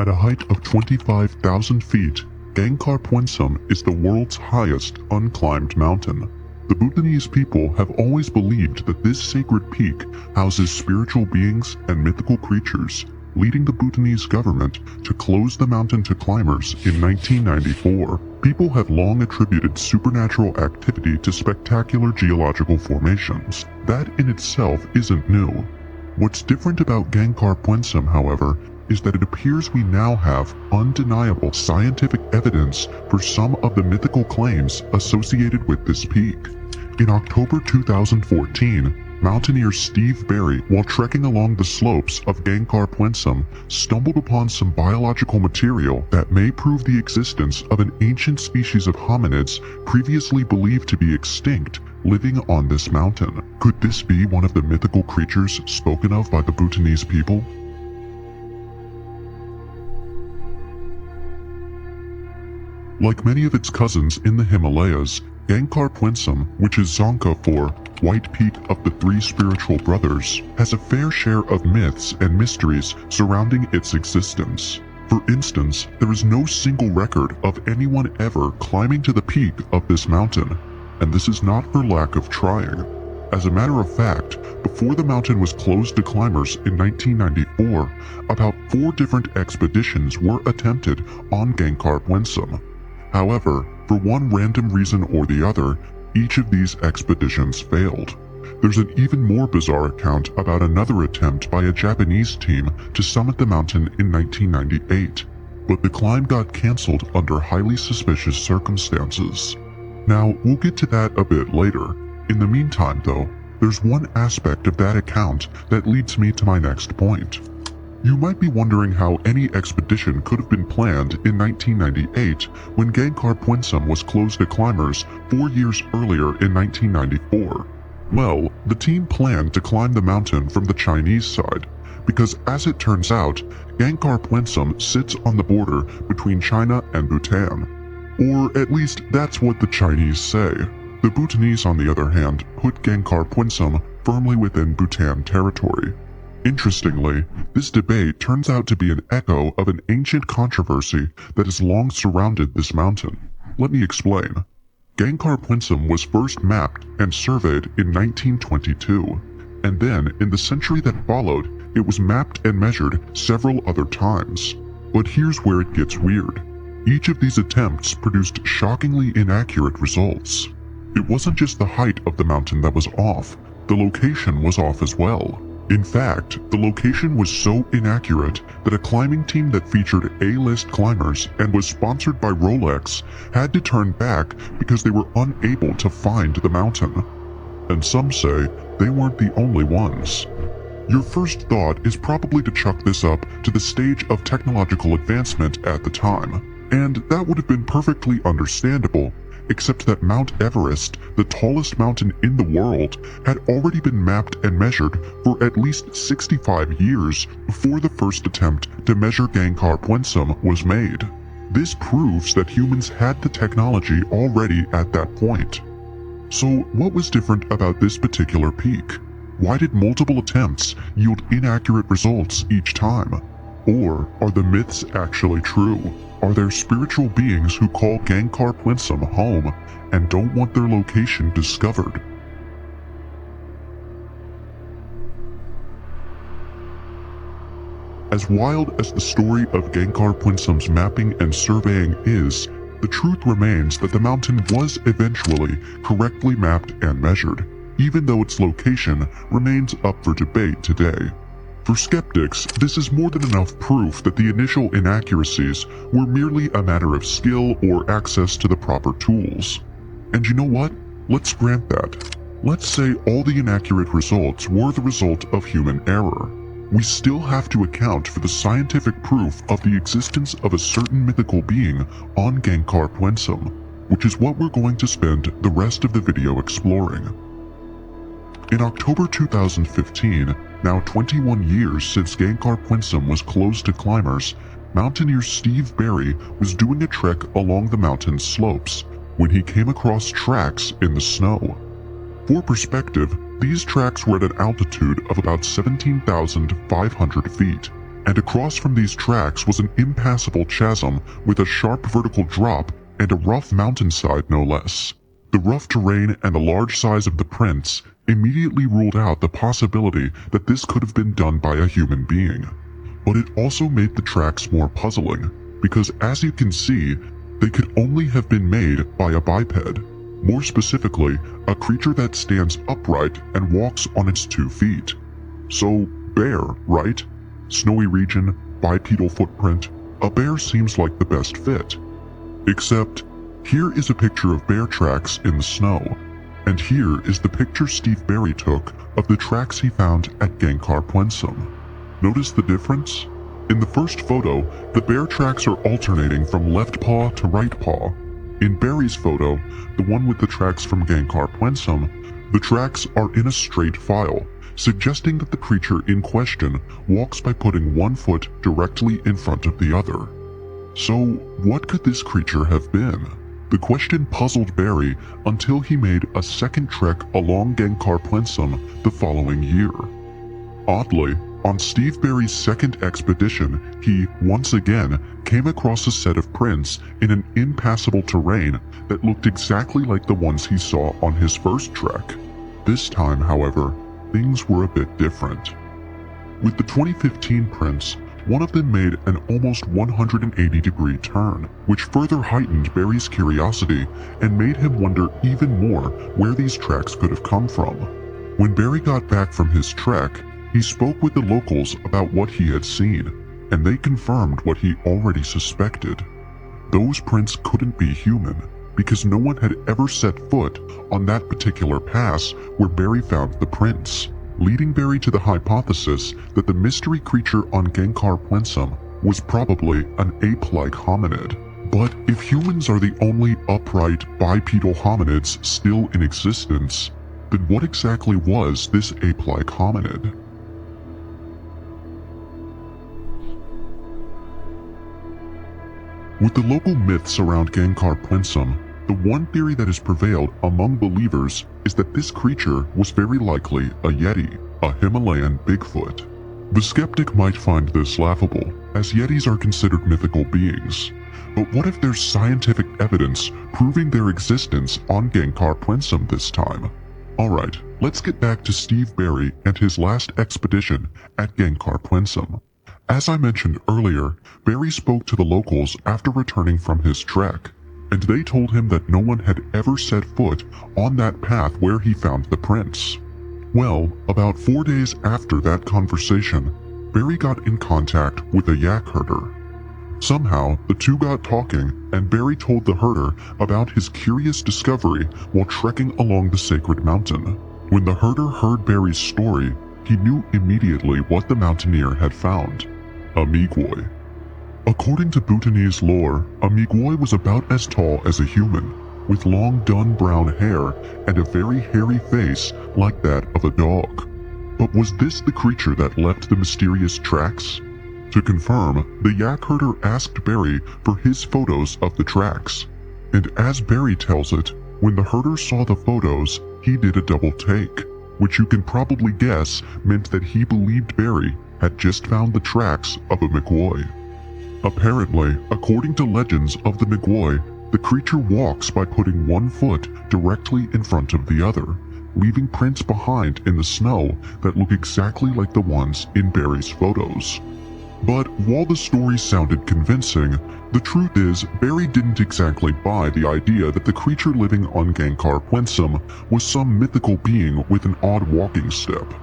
At a height of 25,000 feet, Gangkhar Puensum is the world's highest unclimbed mountain. The Bhutanese people have always believed that this sacred peak houses spiritual beings and mythical creatures, leading the Bhutanese government to close the mountain to climbers in 1994. People have long attributed supernatural activity to spectacular geological formations. That in itself isn't new. What's different about Gangkhar Puensum, however, is that it appears we now have undeniable scientific evidence for some of the mythical claims associated with this peak. In October 2014, mountaineer Steve Barry, while trekking along the slopes of Gangkhar Puensum, stumbled upon some biological material that may prove the existence of an ancient species of hominids previously believed to be extinct living on this mountain. Could this be one of the mythical creatures spoken of by the Bhutanese people? Like many of its cousins in the Himalayas, Gangkhar Puensum, which is Dzongkha for White Peak of the Three Spiritual Brothers, has a fair share of myths and mysteries surrounding its existence. For instance, there is no single record of anyone ever climbing to the peak of this mountain, and this is not for lack of trying. As a matter of fact, before the mountain was closed to climbers in 1994, about 4 different expeditions were attempted on Gangkhar Puensum. However, for one random reason or the other, each of these expeditions failed. There's an even more bizarre account about another attempt by a Japanese team to summit the mountain in 1998, but the climb got cancelled under highly suspicious circumstances. Now, we'll get to that a bit later. In the meantime, though, there's one aspect of that account that leads me to my next point. You might be wondering how any expedition could have been planned in 1998 when Gangkhar Puensum was closed to climbers 4 years earlier in 1994. Well, the team planned to climb the mountain from the Chinese side, because as it turns out, Gangkhar Puensum sits on the border between China and Bhutan. Or at least that's what the Chinese say. The Bhutanese, on the other hand, put Gangkhar Puensum firmly within Bhutan territory. Interestingly, this debate turns out to be an echo of an ancient controversy that has long surrounded this mountain. Let me explain. Gangkhar Puensum was first mapped and surveyed in 1922, and then in the century that followed, it was mapped and measured several other times. But here's where it gets weird. Each of these attempts produced shockingly inaccurate results. It wasn't just the height of the mountain that was off, the location was off as well. In fact, the location was so inaccurate that a climbing team that featured A-list climbers and was sponsored by Rolex had to turn back because they were unable to find the mountain. And some say they weren't the only ones. Your first thought is probably to chalk this up to the stage of technological advancement at the time, and that would have been perfectly understandable, except that Mount Everest, the tallest mountain in the world, had already been mapped and measured for at least 65 years before the first attempt to measure Gangkhar Puensum was made. This proves that humans had the technology already at that point. So what was different about this particular peak? Why did multiple attempts yield inaccurate results each time? Or are the myths actually true? Are there spiritual beings who call Gangkhar Puensum home and don't want their location discovered? As wild as the story of Gangkhar Puensum's mapping and surveying is, the truth remains that the mountain was eventually correctly mapped and measured, even though its location remains up for debate today. For skeptics, this is more than enough proof that the initial inaccuracies were merely a matter of skill or access to the proper tools. And you know what? Let's grant that. Let's say all the inaccurate results were the result of human error. We still have to account for the scientific proof of the existence of a certain mythical being on Gangkhar Puensum, which is what we're going to spend the rest of the video exploring. In October 2015, now 21 years since Gangkhar Puensum was closed to climbers, mountaineer Steve Barry was doing a trek along the mountain's slopes when he came across tracks in the snow. For perspective, these tracks were at an altitude of about 17,500 feet. and across from these tracks was an impassable chasm with a sharp vertical drop and a rough mountainside no less. The rough terrain and the large size of the prints immediately ruled out the possibility that this could have been done by a human being. But it also made the tracks more puzzling, because as you can see, they could only have been made by a biped. More specifically, a creature that stands upright and walks on its 2 feet. So, bear, right? Snowy region, bipedal footprint. A bear seems like the best fit. Except, here is a picture of bear tracks in the snow, and here is the picture Steve Berry took of the tracks he found at Gangkhar Puensum. Notice the difference? In the first photo, the bear tracks are alternating from left paw to right paw. In Berry's photo, the one with the tracks from Gangkhar Puensum, the tracks are in a straight file, suggesting that the creature in question walks by putting one foot directly in front of the other. So, what could this creature have been? The question puzzled Berry until he made a second trek along Gangkhar Puensum the following year. Oddly, on Steve Berry's second expedition, he, once again, came across a set of prints in an impassable terrain that looked exactly like the ones he saw on his first trek. This time, however, things were a bit different. With the 2015 prints, one of them made an almost 180-degree turn, which further heightened Berry's curiosity and made him wonder even more where these tracks could have come from. When Berry got back from his trek, he spoke with the locals about what he had seen, and they confirmed what he already suspected. Those prints couldn't be human, because no one had ever set foot on that particular pass where Berry found the prints, leading Berry to the hypothesis that the mystery creature on Gangkhar Puensum was probably an ape-like hominid. But if humans are the only upright bipedal hominids still in existence, then what exactly was this ape-like hominid? With the local myths around Gangkhar Puensum, the one theory that has prevailed among believers is that this creature was very likely a Yeti, a Himalayan Bigfoot. The skeptic might find this laughable, as Yetis are considered mythical beings. But what if there's scientific evidence proving their existence on Gangkhar Puensum this time? Alright, let's get back to Steve Berry and his last expedition at Gangkhar Puensum. As I mentioned earlier, Berry spoke to the locals after returning from his trek, and they told him that no one had ever set foot on that path where he found the prints. Well, about 4 days after that conversation, Berry got in contact with a yak herder. Somehow, the two got talking, and Berry told the herder about his curious discovery while trekking along the sacred mountain. When the herder heard Berry's story, he knew immediately what the mountaineer had found: a Miigwoi. According to Bhutanese lore, a Miigwoi was about as tall as a human, with long dun brown hair and a very hairy face like that of a dog. But was this the creature that left the mysterious tracks? To confirm, the yak herder asked Berry for his photos of the tracks. And as Berry tells it, when the herder saw the photos, he did a double take, which you can probably guess meant that he believed Berry had just found the tracks of a Miigwoi. Apparently, according to legends of the Miigwoi, the creature walks by putting one foot directly in front of the other, leaving prints behind in the snow that look exactly like the ones in Berry's photos. But while the story sounded convincing, the truth is Berry didn't exactly buy the idea that the creature living on Gangkhar Puensum was some mythical being with an odd walking step.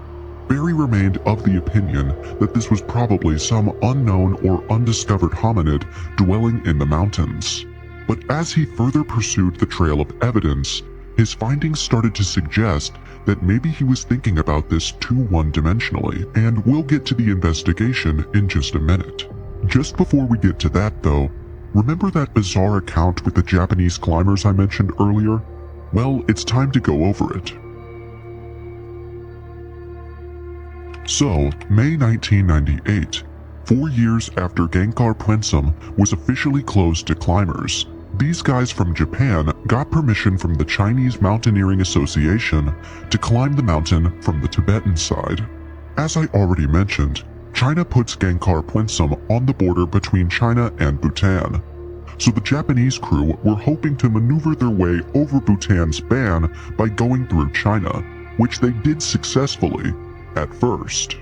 Berry remained of the opinion that this was probably some unknown or undiscovered hominid dwelling in the mountains. But as he further pursued the trail of evidence, his findings started to suggest that maybe he was thinking about this too one-dimensionally, and we'll get to the investigation in just a minute. Just before we get to that though, remember that bizarre account with the Japanese climbers I mentioned earlier? Well, it's time to go over it. So, May 1998, 4 years after Gangkhar Puensum was officially closed to climbers, these guys from Japan got permission from the Chinese Mountaineering Association to climb the mountain from the Tibetan side. As I already mentioned, China puts Gangkhar Puensum on the border between China and Bhutan. So the Japanese crew were hoping to maneuver their way over Bhutan's ban by going through China, which they did successfully at first.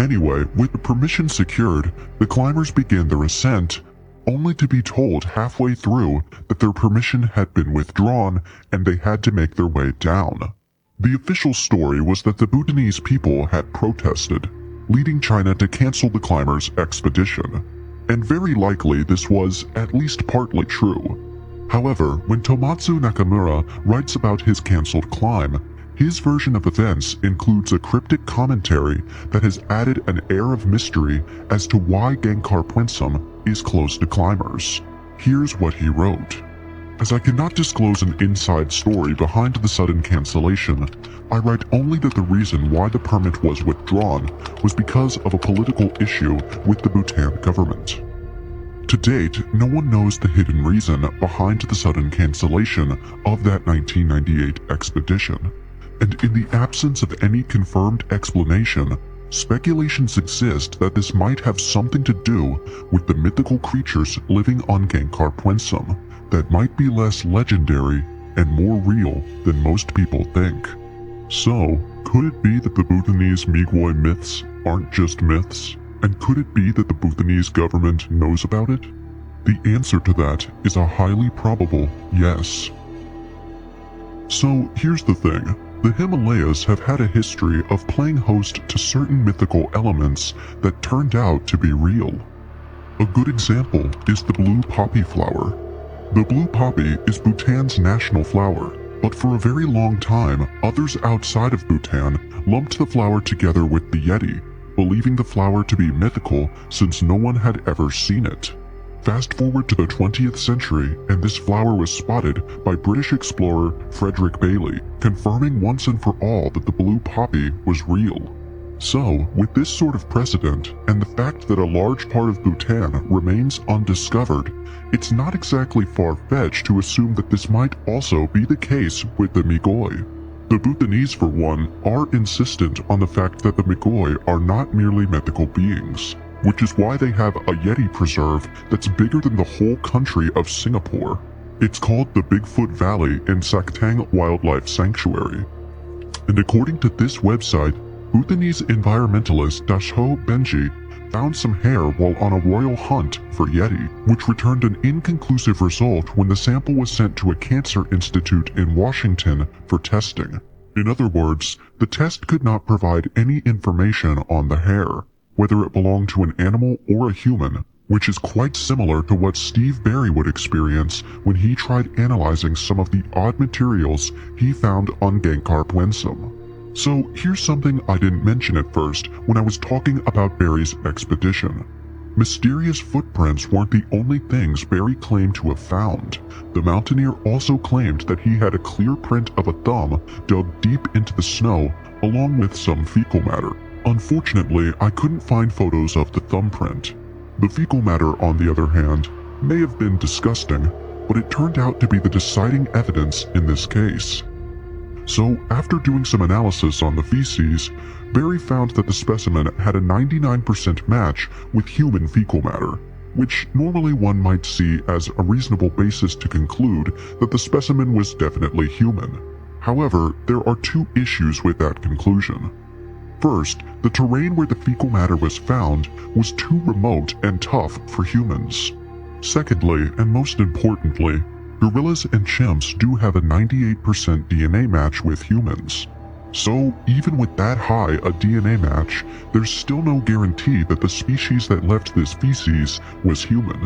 Anyway, with the permission secured, the climbers began their ascent, only to be told halfway through that their permission had been withdrawn and they had to make their way down. The official story was that the Bhutanese people had protested, leading China to cancel the climbers' expedition. And very likely this was at least partly true. However, when Tomatsu Nakamura writes about his cancelled climb, his version of events includes a cryptic commentary that has added an air of mystery as to why Gangkhar Puensum is closed to climbers. Here's what he wrote. As I cannot disclose an inside story behind the sudden cancellation, I write only that the reason why the permit was withdrawn was because of a political issue with the Bhutan government. To date, no one knows the hidden reason behind the sudden cancellation of that 1998 expedition. And in the absence of any confirmed explanation, speculations exist that this might have something to do with the mythical creatures living on Gangkhar Puensum that might be less legendary and more real than most people think. So, could it be that the Bhutanese Miigwoi myths aren't just myths? And could it be that the Bhutanese government knows about it? The answer to that is a highly probable yes. So, here's the thing. The Himalayas have had a history of playing host to certain mythical elements that turned out to be real. A good example is the blue poppy flower. The blue poppy is Bhutan's national flower, but for a very long time, others outside of Bhutan lumped the flower together with the Yeti, believing the flower to be mythical since no one had ever seen it. Fast forward to the 20th century, and this flower was spotted by British explorer Frederick Bailey, confirming once and for all that the blue poppy was real. So, with this sort of precedent, and the fact that a large part of Bhutan remains undiscovered, it's not exactly far-fetched to assume that this might also be the case with the Miigwoi. The Bhutanese, for one, are insistent on the fact that the Miigwoi are not merely mythical beings, which is why they have a Yeti preserve that's bigger than the whole country of Singapore. It's called the Bigfoot Valley in Saktang Wildlife Sanctuary. And according to this website, Bhutanese environmentalist Dasho Benji found some hair while on a royal hunt for Yeti, which returned an inconclusive result when the sample was sent to a cancer institute in Washington for testing. In other words, the test could not provide any information on the hair, whether it belonged to an animal or a human, which is quite similar to what Steve Barry would experience when he tried analyzing some of the odd materials he found on Gangkhar Puensum. So here's something I didn't mention at first when I was talking about Barry's expedition. Mysterious footprints weren't the only things Barry claimed to have found. The mountaineer also claimed that he had a clear print of a thumb dug deep into the snow, along with some fecal matter. Unfortunately, I couldn't find photos of the thumbprint. The fecal matter, on the other hand, may have been disgusting, but it turned out to be the deciding evidence in this case. So, after doing some analysis on the feces, Barry found that the specimen had a 99% match with human fecal matter, which normally one might see as a reasonable basis to conclude that the specimen was definitely human. However, there are two issues with that conclusion. First, the terrain where the fecal matter was found was too remote and tough for humans. Secondly, and most importantly, gorillas and chimps do have a 98% DNA match with humans. So, even with that high a DNA match, there's still no guarantee that the species that left this feces was human.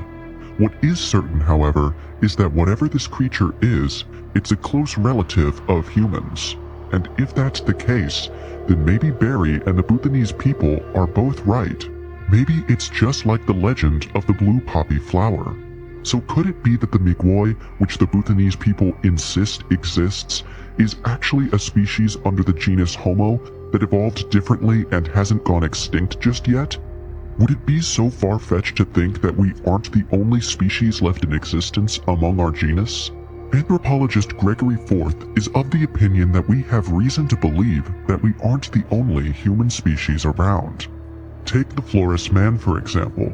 What is certain, however, is that whatever this creature is, it's a close relative of humans. And if that's the case, then maybe Barry and the Bhutanese people are both right. Maybe it's just like the legend of the blue poppy flower. So could it be that the Miigwoi, which the Bhutanese people insist exists, is actually a species under the genus Homo that evolved differently and hasn't gone extinct just yet? Would it be so far-fetched to think that we aren't the only species left in existence among our genus? Anthropologist Gregory Forth is of the opinion that we have reason to believe that we aren't the only human species around. Take the Flores man for example.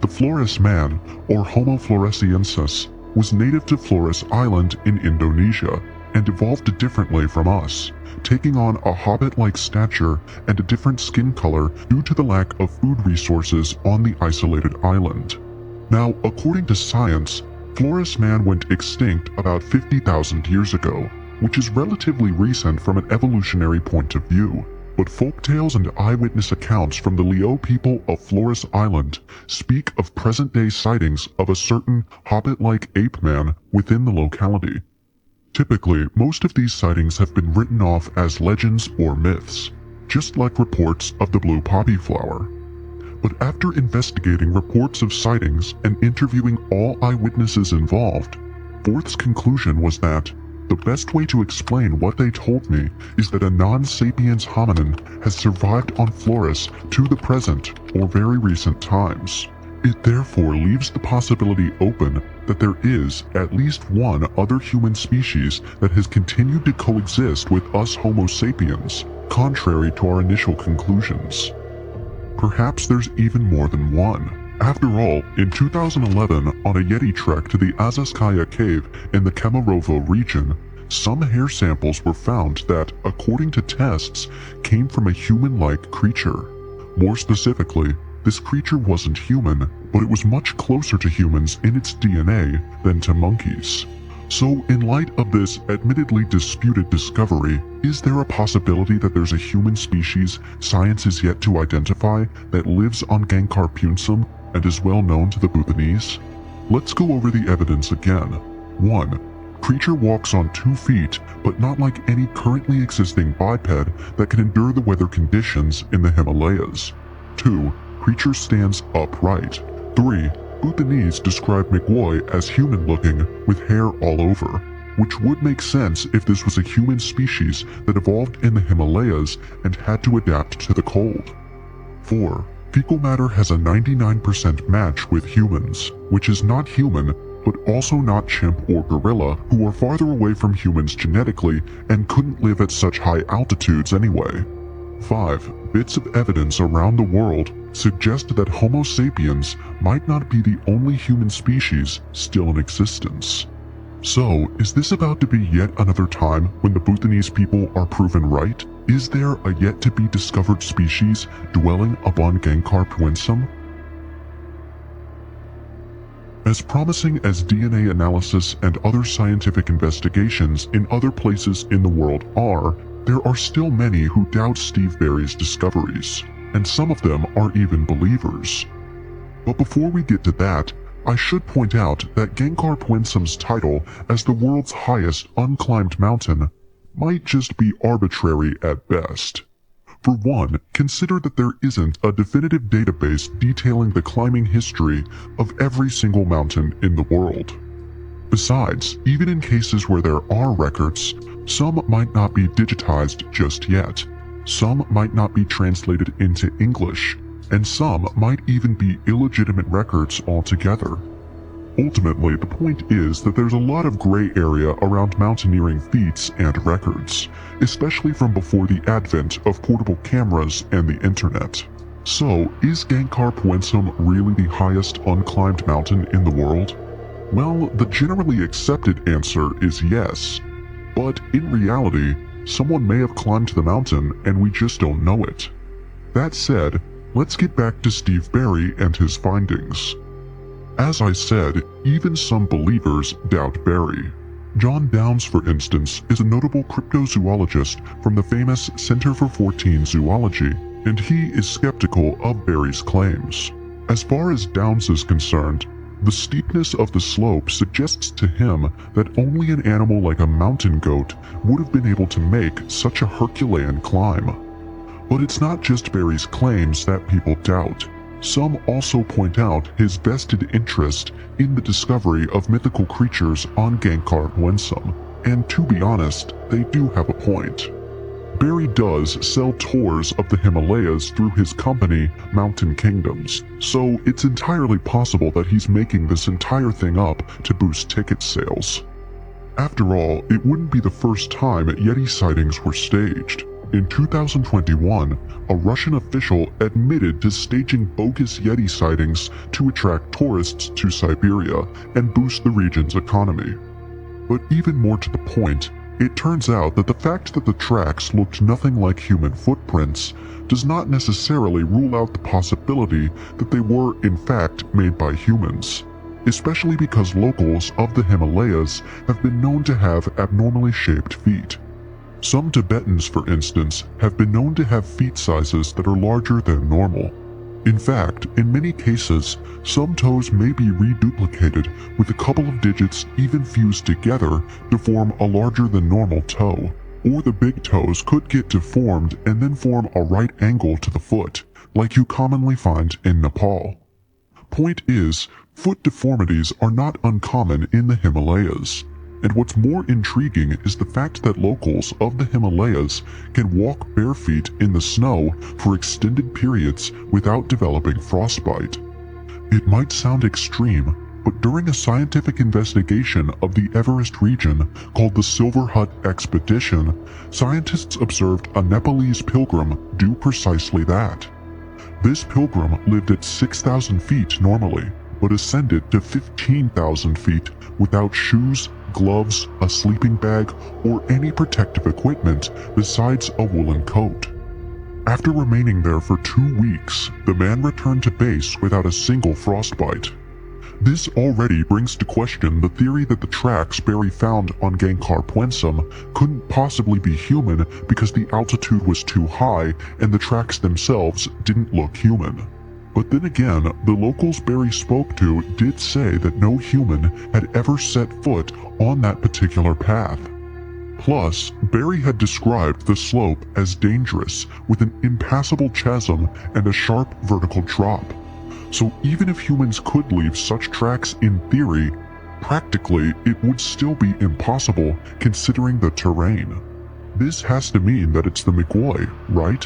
The Flores man, or Homo floresiensis, was native to Flores Island in Indonesia and evolved differently from us, taking on a hobbit-like stature and a different skin color due to the lack of food resources on the isolated island. Now, according to science, Flores man went extinct about 50,000 years ago, which is relatively recent from an evolutionary point of view. But folktales and eyewitness accounts from the Leo people of Flores Island speak of present-day sightings of a certain hobbit-like ape man within the locality. Typically, most of these sightings have been written off as legends or myths, just like reports of the blue poppy flower. But after investigating reports of sightings and interviewing all eyewitnesses involved, Forth's conclusion was that the best way to explain what they told me is that a non-sapiens hominin has survived on Flores to the present or very recent times. It therefore leaves the possibility open that there is at least one other human species that has continued to coexist with us Homo sapiens, contrary to our initial conclusions. Perhaps there's even more than one. After all, in 2011, on a Yeti trek to the Azaskaya cave in the Kemerovo region, some hair samples were found that, according to tests, came from a human-like creature. More specifically, this creature wasn't human, but it was much closer to humans in its DNA than to monkeys. So, in light of this admittedly disputed discovery, is there a possibility that there's a human species science is yet to identify that lives on Gangkhar Puensum and is well known to the Bhutanese? Let's go over the evidence again. 1. Creature walks on 2 feet, but not like any currently existing biped that can endure the weather conditions in the Himalayas. 2. Creature stands upright. 3. Bhutanese describe Migwoi as human-looking with hair all over, which would make sense if this was a human species that evolved in the Himalayas and had to adapt to the cold. 4. Fecal matter has a 99% match with humans, which is not human, but also not chimp or gorilla, who are farther away from humans genetically and couldn't live at such high altitudes anyway. 5. Bits of evidence around the world suggest that Homo sapiens might not be the only human species still in existence. So, is this about to be yet another time when the Bhutanese people are proven right? Is there a yet-to-be-discovered species dwelling upon Gangkhar Puensum? As promising as DNA analysis and other scientific investigations in other places in the world are, there are still many who doubt Steve Barry's discoveries, and some of them are even believers. But before we get to that, I should point out that Gangkhar Puensum's title as the world's highest unclimbed mountain might just be arbitrary at best. For one, consider that there isn't a definitive database detailing the climbing history of every single mountain in the world. Besides, even in cases where there are records, some might not be digitized just yet, some might not be translated into English, and some might even be illegitimate records altogether. Ultimately, the point is that there's a lot of gray area around mountaineering feats and records, especially from before the advent of portable cameras and the internet. So, is Gangkhar Puensum really the highest unclimbed mountain in the world? Well, the generally accepted answer is yes. But in reality, someone may have climbed the mountain and we just don't know it. That said, let's get back to Steve Barry and his findings. As I said, even some believers doubt Barry. John Downes, for instance, is a notable cryptozoologist from the famous Center for 14 Zoology, and he is skeptical of Barry's claims. As far as Downes is concerned, the steepness of the slope suggests to him that only an animal like a mountain goat would have been able to make such a Herculean climb. But it's not just Barry's claims that people doubt. Some also point out his vested interest in the discovery of mythical creatures on Gangkhar Puensum, and to be honest, they do have a point. Barry does sell tours of the Himalayas through his company, Mountain Kingdoms, so it's entirely possible that he's making this entire thing up to boost ticket sales. After all, it wouldn't be the first time Yeti sightings were staged. In 2021, a Russian official admitted to staging bogus Yeti sightings to attract tourists to Siberia and boost the region's economy. But even more to the point, it turns out that the fact that the tracks looked nothing like human footprints does not necessarily rule out the possibility that they were in fact made by humans, especially because locals of the Himalayas have been known to have abnormally shaped feet. Some Tibetans, for instance, have been known to have feet sizes that are larger than normal. In fact, in many cases, some toes may be reduplicated with a couple of digits even fused together to form a larger than normal toe. Or the big toes could get deformed and then form a right angle to the foot, like you commonly find in Nepal. Point is, foot deformities are not uncommon in the Himalayas. And what's more intriguing is the fact that locals of the Himalayas can walk bare feet in the snow for extended periods without developing frostbite. It might sound extreme, but during a scientific investigation of the Everest region called the Silver Hut Expedition, scientists observed a Nepalese pilgrim do precisely that. This pilgrim lived at 6,000 feet normally, but ascended to 15,000 feet without shoes, gloves, a sleeping bag, or any protective equipment besides a woolen coat. After remaining there for 2 weeks, the man returned to base without a single frostbite. This already brings to question the theory that the tracks Barry found on Gangkhar Puensum couldn't possibly be human because the altitude was too high and the tracks themselves didn't look human. But then again, the locals Barry spoke to did say that no human had ever set foot on that particular path. Plus, Barry had described the slope as dangerous, with an impassable chasm and a sharp vertical drop. So even if humans could leave such tracks in theory, practically it would still be impossible considering the terrain. This has to mean that it's the Migwoi, right?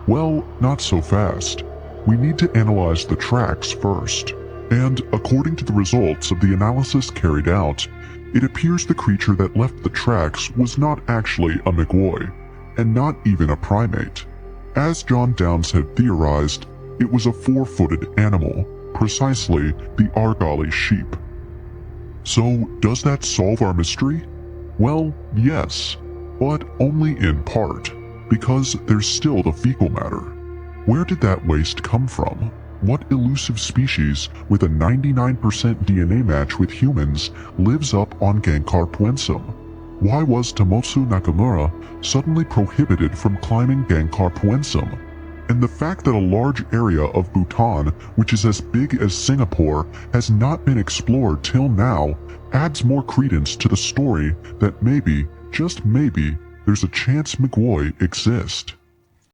Well, not so fast. We need to analyze the tracks first. And according to the results of the analysis carried out, it appears the creature that left the tracks was not actually a Migwoi, and not even a primate. As John Downes had theorized, it was a 4-footed animal, precisely the Argali sheep. So, does that solve our mystery? Well, yes, but only in part, because there's still the fecal matter. Where did that waste come from? What elusive species with a 99% DNA match with humans lives up on Gangkhar Puensum? Why was Tomotsu Nakamura suddenly prohibited from climbing Gangkhar Puensum? And the fact that a large area of Bhutan, which is as big as Singapore, has not been explored till now adds more credence to the story that maybe, just maybe, there's a chance Migwoi exist.